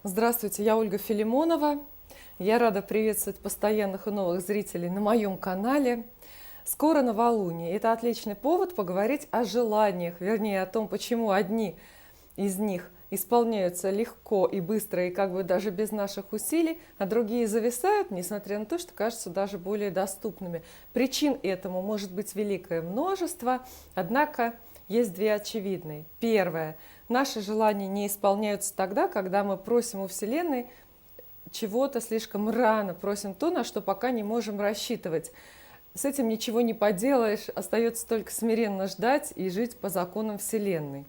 Здравствуйте, я Ольга Филимонова. Я рада приветствовать постоянных и новых зрителей на моем канале. Скоро новолуние. Это отличный повод поговорить о желаниях, вернее о том, почему одни из них исполняются легко и быстро, и как бы даже без наших усилий, а другие зависают, несмотря на то, что кажутся даже более доступными. Причин этому может быть великое множество, однако есть две очевидные. Первое. Наши желания не исполняются тогда, когда мы просим у Вселенной чего-то слишком рано, просим то, на что пока не можем рассчитывать. С этим ничего не поделаешь, остается только смиренно ждать и жить по законам Вселенной.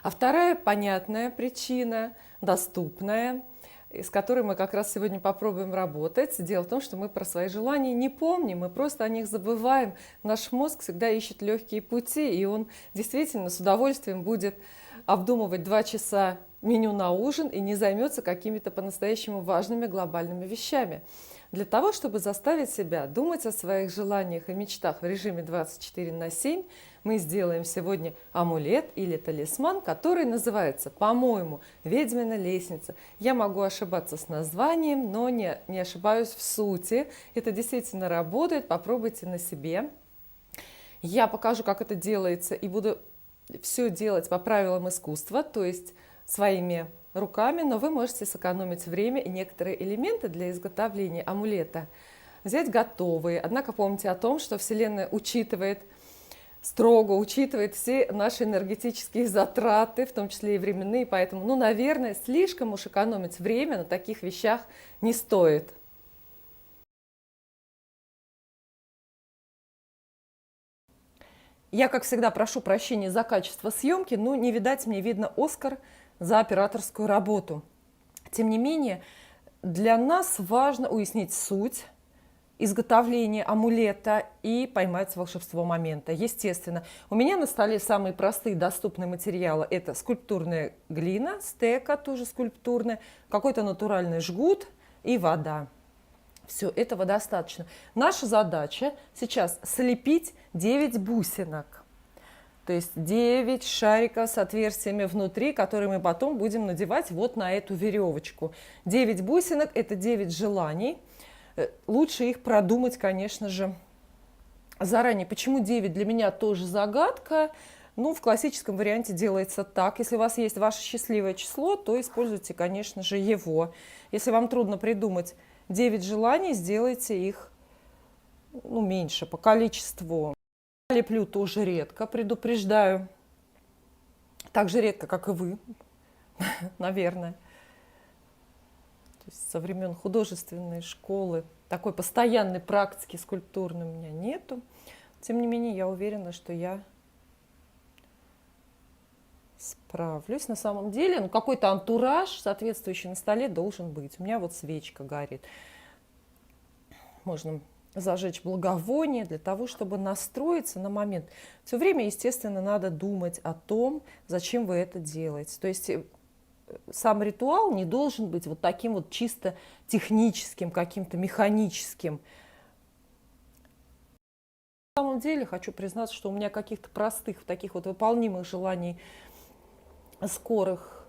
А вторая понятная причина, доступная, с которой мы как раз сегодня попробуем работать. Дело в том, что мы про свои желания не помним, мы просто о них забываем. Наш мозг всегда ищет легкие пути, и он действительно с удовольствием будет обдумывать 2 часа меню на ужин и не займется какими-то по-настоящему важными глобальными вещами. Для того, чтобы заставить себя думать о своих желаниях и мечтах в режиме 24/7, мы сделаем сегодня амулет или талисман, который называется, по-моему, «Ведьмина лестница». Я могу ошибаться с названием, но не ошибаюсь в сути. Это действительно работает, попробуйте на себе. Я покажу, как это делается, и буду все делать по правилам искусства, то есть своими руками, но вы можете сэкономить время и некоторые элементы для изготовления амулета взять готовые. Однако помните о том, что Вселенная строго учитывает все наши энергетические затраты, в том числе и временные, поэтому, наверное, слишком уж экономить время на таких вещах не стоит. Я, как всегда, прошу прощения за качество съемки, но не видать мне, видно, Оскар за операторскую работу. Тем не менее, для нас важно уяснить суть изготовления амулета и поймать волшебство момента. Естественно, у меня на столе самые простые доступные материалы. Это скульптурная глина, стека тоже скульптурная, какой-то натуральный жгут и вода. Все, этого достаточно. Наша задача сейчас слепить 9 бусинок. То есть 9 шариков с отверстиями внутри, которые мы потом будем надевать вот на эту веревочку. 9 бусинок – это 9 желаний. Лучше их продумать, конечно же, заранее. Почему 9? Для меня тоже загадка. В классическом варианте делается так. Если у вас есть ваше счастливое число, то используйте, конечно же, его. Если вам трудно придумать 9 желаний, сделайте их меньше по количеству. Леплю тоже редко, предупреждаю. Так же редко, как и вы, наверное. То есть со времен художественной школы такой постоянной практики скульптурной у меня нету. Тем не менее, я уверена, что я справлюсь. На самом деле, какой-то антураж соответствующий на столе должен быть. У меня вот свечка горит. Можно зажечь благовоние для того, чтобы настроиться на момент. Все время, естественно, надо думать о том, зачем вы это делаете. То есть сам ритуал не должен быть вот таким вот чисто техническим, каким-то механическим. На самом деле, хочу признаться, что у меня каких-то простых, таких вот выполнимых желаний скорых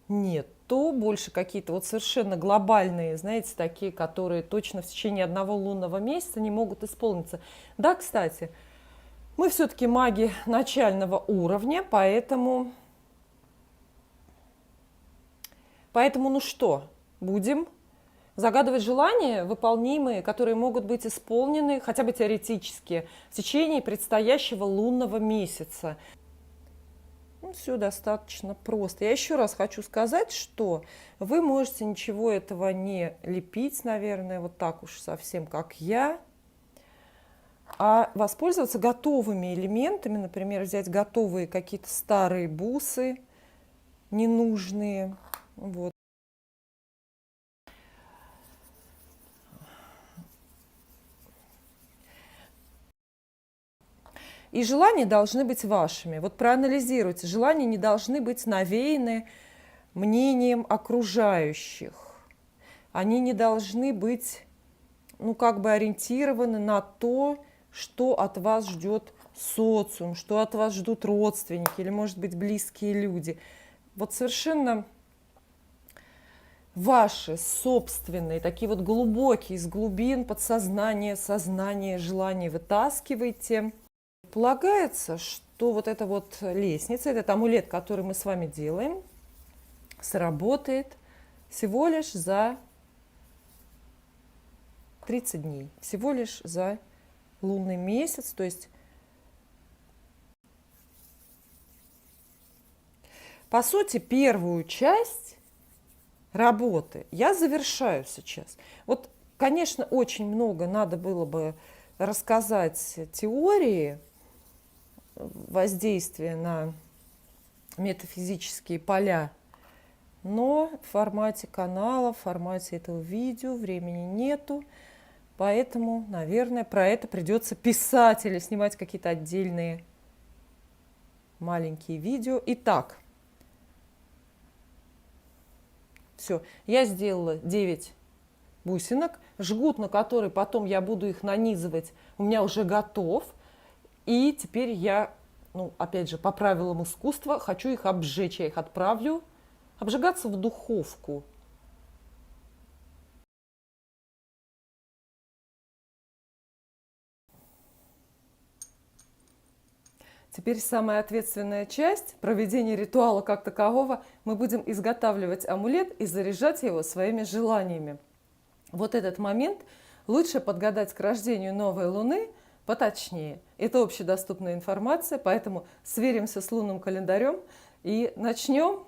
нет, то больше какие-то вот совершенно глобальные, знаете, такие, которые точно в течение одного лунного месяца не могут исполниться. Да, кстати, мы все-таки маги начального уровня, поэтому что, будем загадывать желания выполнимые, которые могут быть исполнены хотя бы теоретически в течение предстоящего лунного месяца. Все достаточно просто. Я еще раз хочу сказать, что вы можете ничего этого не лепить, наверное, вот так уж совсем, как я, а воспользоваться готовыми элементами, например, взять готовые какие-то старые бусы, ненужные. Вот. И желания должны быть вашими. Вот проанализируйте. Желания не должны быть навеяны мнением окружающих. Они не должны быть, ориентированы на то, что от вас ждет социум, что от вас ждут родственники или, может быть, близкие люди. Вот совершенно ваши собственные, такие вот глубокие, из глубин подсознания, сознания, желания вытаскивайте. Полагается, что вот эта вот лестница, этот амулет, который мы с вами делаем, сработает всего лишь за 30 дней, всего лишь за лунный месяц, то есть по сути первую часть работы я завершаю сейчас. Вот, конечно, очень много надо было бы рассказать теории воздействия на метафизические поля, но в формате канала, в формате этого видео времени нету. Поэтому, наверное, про это придется писать или снимать какие-то отдельные маленькие видео. Итак, все, я сделала 9 бусинок. Жгут, на который потом я буду их нанизывать, у меня уже готов. И теперь я, опять же, по правилам искусства, хочу их обжечь. Я их отправлю обжигаться в духовку. Теперь самая ответственная часть проведения ритуала как такового. Мы будем изготавливать амулет и заряжать его своими желаниями. Вот этот момент лучше подгадать к рождению новой Луны поточнее. Это общедоступная информация, поэтому сверимся с лунным календарем и начнем.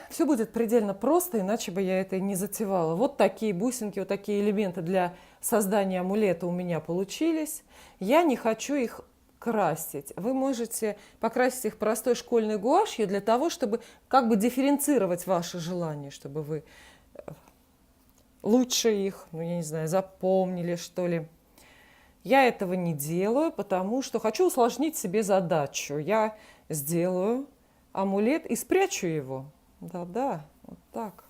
Все будет предельно просто, иначе бы я это и не затевала. Вот такие бусинки, вот такие элементы для создания амулета у меня получились. Я не хочу их красить. Вы можете покрасить их простой школьной гуашью для того, чтобы как бы дифференцировать ваши желания, чтобы вы лучше их, я не знаю, запомнили, что ли. Я этого не делаю, потому что хочу усложнить себе задачу. Я сделаю амулет и спрячу его. Да-да, вот так.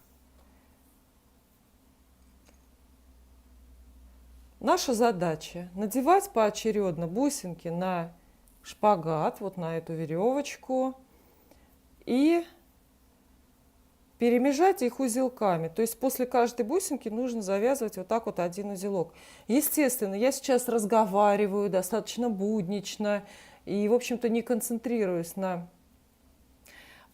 Наша задача надевать поочередно бусинки на шпагат, вот на эту веревочку, и перемежать их узелками. То есть после каждой бусинки нужно завязывать вот так вот один узелок. Естественно, я сейчас разговариваю достаточно буднично и, в общем-то, не концентрируюсь на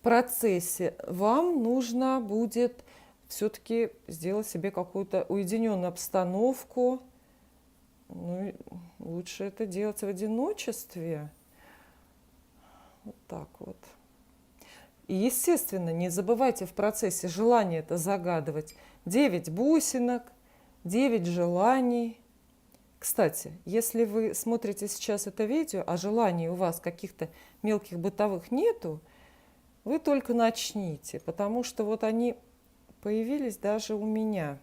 процессе. Вам нужно будет все-таки сделать себе какую-то уединенную обстановку. Лучше это делать в одиночестве. Вот так вот. И, естественно, не забывайте в процессе желания это загадывать. 9 бусинок, 9 желаний. Кстати, если вы смотрите сейчас это видео, а желаний у вас каких-то мелких бытовых нету, вы только начните, потому что вот они появились даже у меня.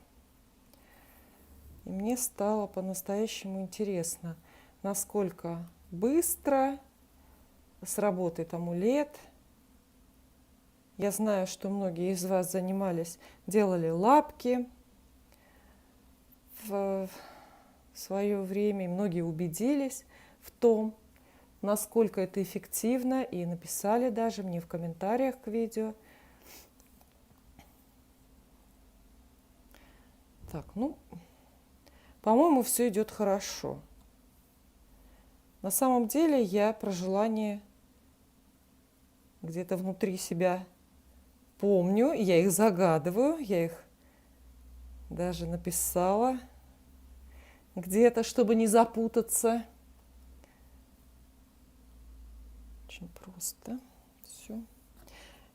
И мне стало по-настоящему интересно, насколько быстро сработает амулет. Я знаю, что многие из вас занимались, делали лапки в свое время, и многие убедились в том, насколько это эффективно, и написали даже мне в комментариях к видео. Так, по-моему, все идет хорошо. На самом деле я про желание где-то внутри себя помню, я их загадываю, я их даже написала где-то, чтобы не запутаться. Очень просто все.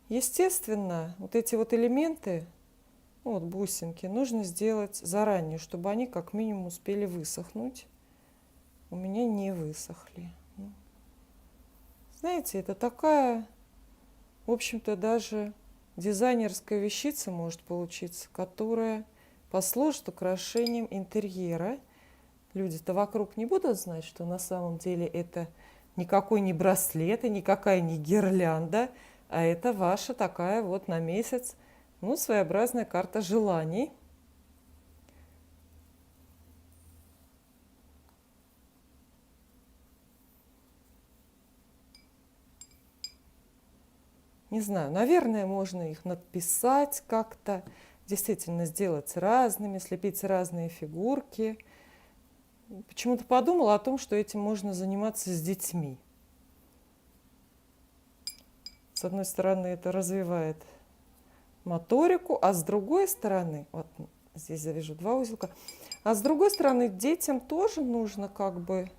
Естественно, вот эти вот элементы, вот бусинки, нужно сделать заранее, чтобы они как минимум успели высохнуть. У меня не высохли. Знаете, это такая, в общем-то, даже дизайнерская вещица может получиться, которая послужит украшением интерьера. Люди-то вокруг не будут знать, что на самом деле это никакой не браслет и никакая не гирлянда, а это ваша такая вот на месяц, своеобразная карта желаний. Не знаю, наверное, можно их надписать как-то, действительно сделать разными, слепить разные фигурки. Почему-то подумала о том, что этим можно заниматься с детьми. С одной стороны, это развивает моторику, а с другой стороны, вот здесь я вижу 2 узелка, а с другой стороны, детям тоже нужно как бы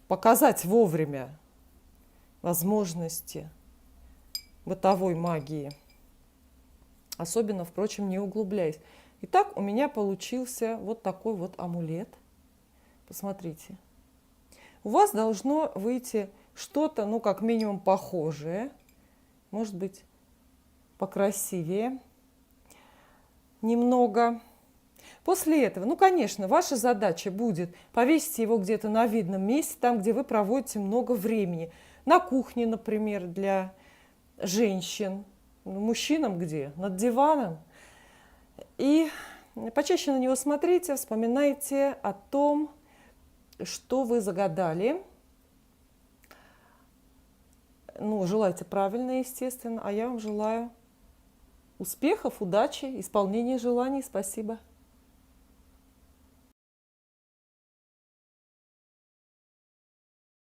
показать вовремя возможности бытовой магии. Особенно, впрочем, не углубляясь. Итак, у меня получился вот такой вот амулет. Посмотрите. У вас должно выйти что-то, ну, как минимум, похожее. Может быть, покрасивее немного. После этого, ну, конечно, ваша задача будет повесить его где-то на видном месте, там, где вы проводите много времени. На кухне, например, для женщин. Мужчинам где? Над диваном. И почаще на него смотрите, вспоминайте о том, что вы загадали. Ну, желайте правильно, естественно. А я вам желаю успехов, удачи, исполнения желаний. Спасибо.